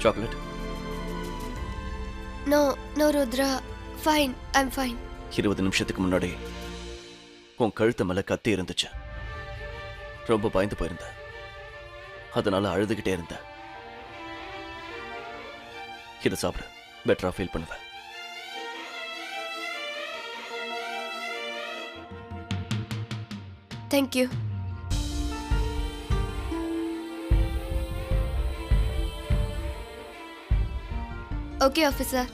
Chocolate? No Rudra, fine, I'm fine. 20 நிமிஷத்துக்கு முன்னாடி உன் கழுத்து மேல கத்தி இருந்துச்சு. ரொம்ப பயந்து போயிருந்த, அதனால அழுதுகிட்டே இருந்த. இதை சாப்பிடு, பெட்டரா ஃபீல் பண்ணுவேன். தேங்க்யூ. Okay officer.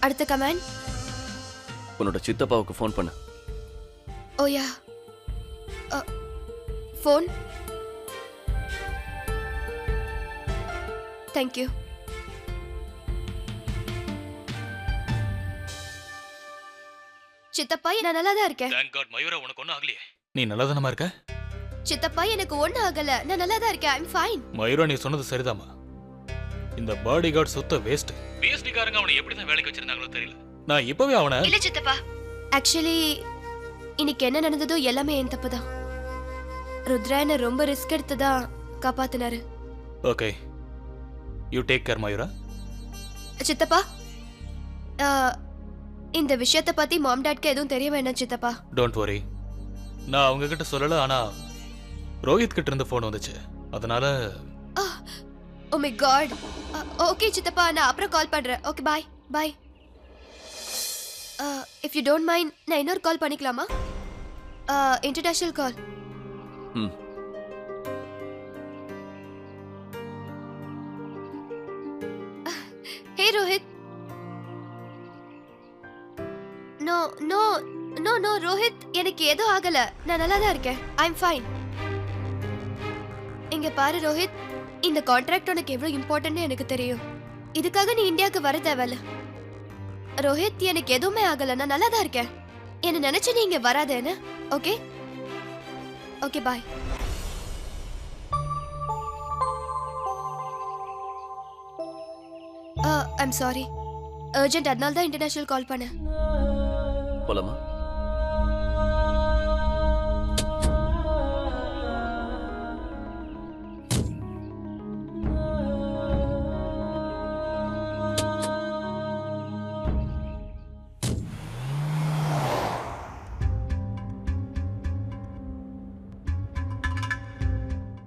அடுத்த கமெண்ட். உன்னோட சித்தப்பாவுக்கு ஃபோன் பண்ணு. ஓயா, ஃபோன். தேங்க்யூ. சித்தப்பா, நான் நல்லா தான் இருக்கேன். Thank God, மயூரா, உனக்கு ஒண்ணும் ஆகலையே. நீ நல்லா தானமா இருக்க? சித்தப்பா, எனக்கு ஒண்ணும் ஆகல, நான் நல்லா தான் இருக்கேன். I'm fine. மயூரா, நீ சொன்னது சரிதாமா. இந்த பாடி கார்டு சுத்த வேஸ்ட். பிஎஸ்டிக்காரங்க அவனை எப்படி தான் வேலைக்கு வச்சிருந்தாங்களோ தெரியல. நான் இப்பவே அவனை இல்ல சித்தப்பா, ஆக்சுவலி இன்னைக்கு என்ன நடந்ததோ எல்லாமே என் தப்பு தான். ருத்ரா என்ன ரொம்ப ரிஸ்க் எடுத்து தான் காப்பாத்தினாரு. Okay, you take care Mayura. சித்தப்பா, இந்த விஷயத்தை பத்தி மாம் டாட்க்கு எதுவும் தெரிய வேண்டாம் சித்தப்பா. டோன்ட் வரி, நான் அவங்க கிட்ட சொல்லல. ஆனா ரோஹித் கிட்ட இருந்து போன் வந்துச்சு, அதனால. Oh my God. ஓகே சித்தப்பா, நான் அப்புறம் கால் பண்றேன். Okay, bye bye. If you don't mind, நான் இன்னொரு கால் பண்ணிக்கலாமா? International call. Hey Rohit. No no no no Rohit, எனக்கு எதுவும் ஆகல, நான் நல்லா தான் இருக்கேன். I'm fine. இங்க பாரு ரோஹித், இந்த கான்ட்ராக்ட் உனக்கு எவ்வளவு இம்பார்ட்டன்ட்னு எனக்கு தெரியும். இதுக்காக நீ இந்தியாவுக்கு வர தேவையில்ல. ரோஹித், எனக்கு எதுவுமே ஆகல, நான் நல்லா தான் இருக்கேன். என்ன நினைச்சு நீ இங்க வராத என்ன? Okay okay, bye. I'm sorry, urgent, அதனால தான் இன்டர்நேஷனல் கால் பண்ணேன். போலாமா?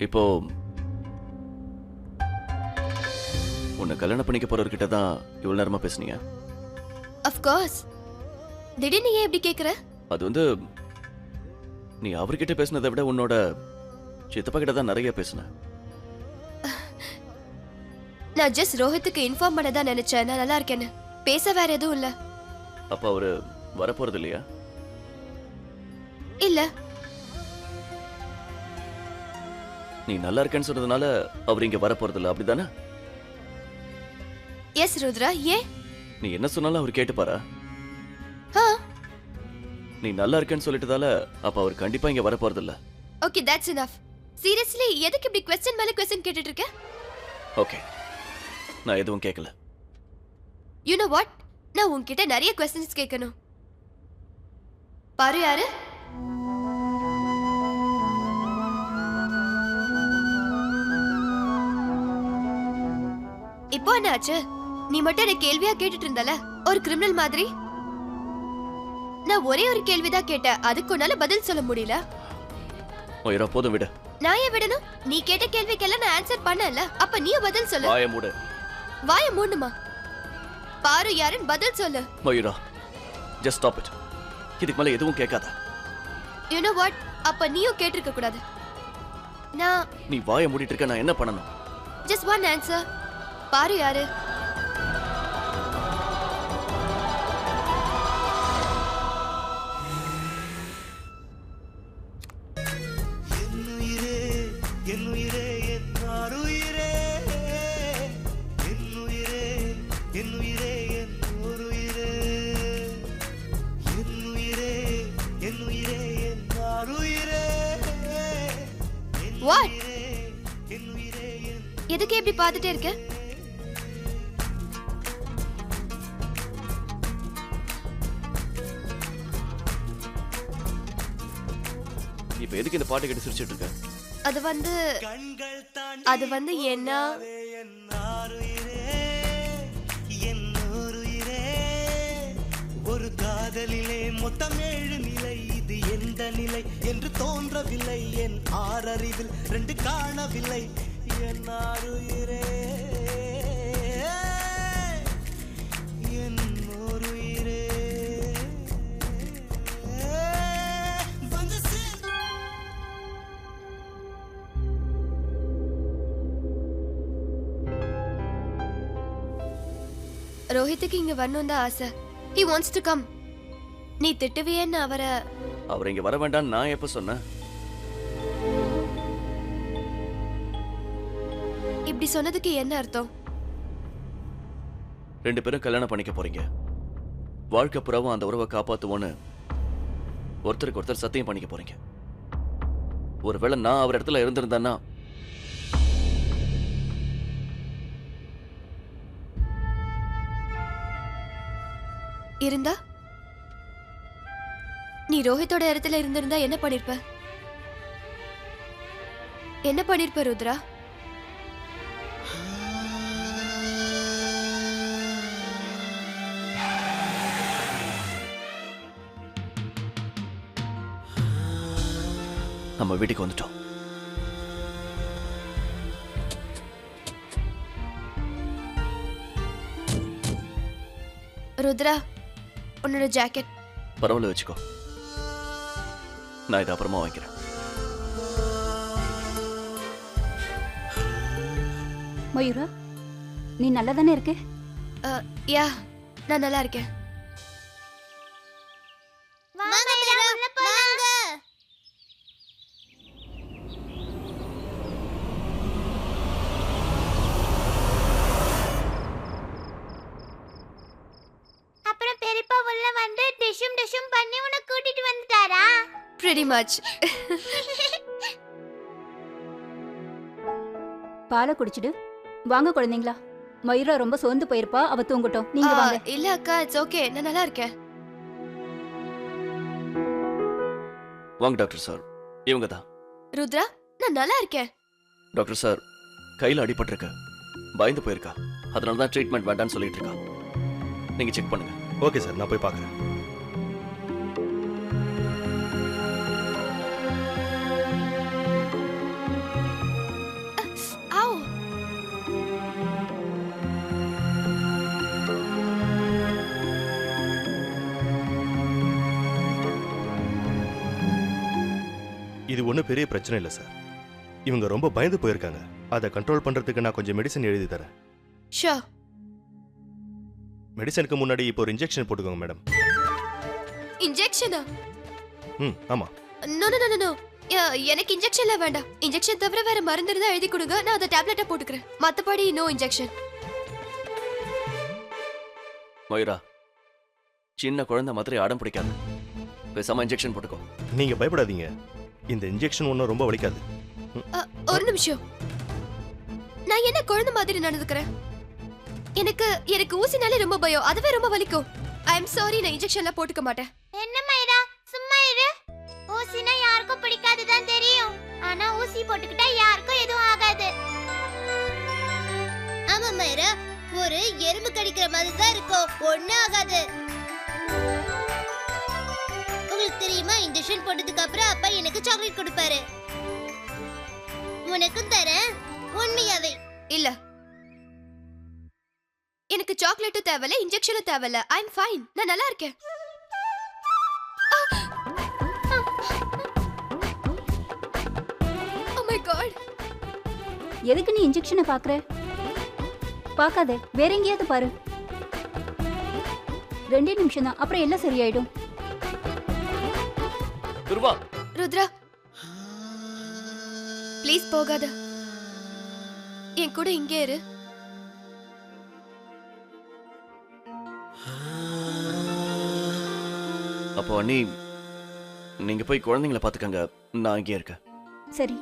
இப்போ உன்னை கல்யாணம் பண்ணிக்க போறவர்கிட்ட தான் இவ்வளவு நேரமா பேசுனீங்க? Of course. திடீர்னு ஏன் இப்படி கேக்குற? அது வந்து நீ அவர்கிட்ட பேசினதை விட உன்னோட சித்தப்பா கிட்ட தான் நிறைய பேசின. நான் ஜஸ்ட் ரோஹித்துக்கு இன்ஃபார்ம் பண்ண தான் நினைச்சேன் நான் நல்லா இருக்கேன்னு. பேச வேற எதுவும் இல்ல. அப்ப அவரு வரப்போறது இல்லையா? இல்ல. நீ நல்லா இருக்கேன்னு சொன்னதுனால அவர் இங்க வரப்போறது இல்ல, அப்படிதானே? எஸ் ருத்ரா. ஏன்? நீ என்ன சொன்னாலும் அவர் கேட்டுப்பாரா? நீ நல்லா இருக்கேன்னு சொல்லிட்டதால அப்ப அவர் கண்டிப்பா இங்க வரப்போறது இல்ல. Okay, that's enough. சீரியஸ்லி எதுக்கு இப்படி क्वेश्चन மேல क्वेश्चन கேட்டிட்டு இருக்க? ஓகே, நான் எதுவும் கேட்கல. யூ நோ வாட், நான் உன்கிட்ட நிறைய क्वेश्चंस கேட்கணும். பாரு யாரு? இப்போ என்னாச்சு? நீ மட்டும் என்ன கேள்வியா கேட்டுட்டு இருந்தல, ஒரு கிரிமினல் மாதிரி. நான் ஒரே ஒரு கேள்விதான் கேட்டேன், அதுக்கு உன்னால பதில் சொல்ல முடியல. மயூரா, போதும் விடு. நான் ஏன் விடணும்? நீ கேட்ட கேள்விக்கெல்லாம் நான் ஆன்சர் பண்ணல, அப்ப நீ பதில் சொல்லு. வாயை மூடு. வாயை மூடுமா? பாரு யாருன்னு பதில் சொல்லு. Mayura, just stop it. இதுக்கு மேல எதுவும் கேட்காத. You know what? அப்ப நீயும் கேட்டிருக்க கூடாது. நீ வாயை மூடிட்டு இருக்க, நான் என்ன பண்ணணும்? Just one answer. பாரு யாரு? What? எதுக்கு இப்படி பார்த்துட்டே இருக்க? இப்ப இப்ப எதுக்கு இந்த பாட்டு கேட்டு சிரிச்சிட்டு இருக்க? அது வந்து என்ன ஒரு காதலிலே மொத்தம் 7 நிலை, இது எந்த நிலை என்று தோன்றவில்லை, என் ஆறறிவில் 2 காணவில்லை, என் ஆருயிரே என் ஓருயிரே வந்து சேர். ரோஹித்துக்கு இங்க வரணும் தான் ஆசை. He wants to come. நீ திட்டுவியன்னு அவர் இங்க வர வேண்டாம் நான் எப்ப சொன்னேன்? இப்படி சொன்னதுக்கு என்ன அர்த்தம்? 2 பேரும் கல்யாணம் பண்ணிக்க போறீங்க. வாழ்க்கை புறாவும் அந்த உறவை காப்பாத்துவோன்னு ஒருத்தருக்கு ஒருத்தர் சத்தியம் பண்ணிக்க போறீங்க. ஒருவேளை நான் அவர் இடத்துல இருந்திருந்தேன்னா இருந்தா நீ ரோஹித்தோட இடத்துல இருந்திருந்தா என்ன பண்ணிருப்ப? என்ன பண்ணிருப்ப ருத்ரா? நம்ம வீட்டுக்கு வந்துட்டோம். ருத்ரா, உன்னோட ஜாக்கெட். பரவாயில்ல வச்சுக்கோ, நான் இதை அப்புறமா வாங்கிக்கிறேன். மயூரா, நீ நல்லா தானே இருக்க? யா, நான் நல்லா இருக்கேன். அப்புறம் பெரியப்பா உள்ள வந்து டிஷும் டிஷும் பண்ணி உன்னை கூட்டிட்டு வந்துட்டாரா? Pretty much. பாலை குடிச்சிடு. வாங்க குழந்தைங்களா. மயூரா ரொம்ப சோர்ந்து போயிருப்பா, அவ தூங்கட்டும். நீங்க வாங்க. இல்ல அக்கா, இட்ஸ் ஓகே, நான் நல்லா இருக்கேன். வாங்க டாக்டர் சார், இவங்க தான். ருத்ரா, நான் நல்லா இருக்கேன். டாக்டர் சார், கையில் அடிபட்டிருக்க, பயந்து போயிருக்கா, அதனால தான் ட்ரீட்மெண்ட் வேண்டாம்னு சொல்லிட்டு இருக்கா. நீங்க செக் பண்ணுங்க. ஓகே சார், நான் போய் பார்க்குறேன். ஆவ். இது ஒன்றும் பெரிய பிரச்சனை இல்லை சார். இவங்க ரொம்ப பயந்து போயிருக்காங்க. அதை கண்ட்ரோல் பண்ணுறதுக்கு நான் கொஞ்சம் மெடிசன் எழுதி தரேன். ஷூர். மெடிசனுக்கு முன்னாடி இப்போ ஒரு இன்ஜெக்ஷன் போட்டுக்கோங்க மேடம். இன்ஜெக்ஷனா? ஆமாம். No no no no. எனக்கு இன்ஜெக்ஷன்ல வேண்டாம். இன்ஜெக்ஷன் தவிர வேற மருந்து இருந்தா எழுதி கொடுங்க, நான் அதை டேப்லெட்டா போட்டுக்கிறேன். மத்தபடி நோ இன்ஜெக்ஷன். மயூரா, சின்ன குழந்தை மாதிரி அடம் பிடிக்காது. பேசாம இன்ஜெக்ஷன் போட்டுக்கோ. நீங்கள் பயப்படாதீங்க, இந்த இன்ஜெக்ஷன் ஒன்றும் ரொம்ப வலிக்காது. ஒரு நிமிஷம். நான் என்ன குழந்தை மாதிரி நடந்துக்கிறேன்? எனக்கு ஊசினாலே ரொம்ப பயம், அதுவே ரொம்ப வலிக்கும். ஐ அம் சாரி, நான் இன்ஜெக்ஷன்ல போட்டுக்க மாட்டேன். என்ன மயிரா, சும்மா இரு. ஊசினா யாருக்கும் பிடிக்காது தான் தெரியும், ஆனா ஊசி போட்டுக்கிட்டா யாருக்கும் எதுவும் ஆகாது. ஆமா மயிரா, ஒரு எறும்பு கடிக்கிற மாதிரி தான் இருக்கும், ஒண்ணும் ஆகாது. உங்களுக்கு தெரியுமா, இன்ஜெக்ஷன் போட்டதுக்கு அப்புறம் அப்பா எனக்கு சாக்லேட் கொடுப்பாரு. உனக்கும் தரேன், உண்மையாவே. இல்ல, எனக்கு சாக்லேட்டும் தேவையில்ல, இன்ஜெக்ஷனும் தேவையில்ல. ஐ அம் ஃபைன், நான் நல்லா இருக்கேன். Oh my god. எதுக்கு நீ இன்ஜெக்ஷனை பார்க்குற? பார்க்காத, வேற எங்கேயாவது பாரு. 2 நிமிஷம் தான், அப்புறம் எல்லாம் சரியாயிடும். துர்வா, ருத்ரா, ப்ளீஸ் போகாத. என் கூட இங்கே இரு. அப்போ அண்ணி, நீங்க போய் குழந்தைங்களை பாத்துக்கங்க, நான் இங்கே இருக்கேன். சரி.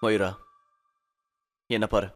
மயூரா, என்ன பாரு.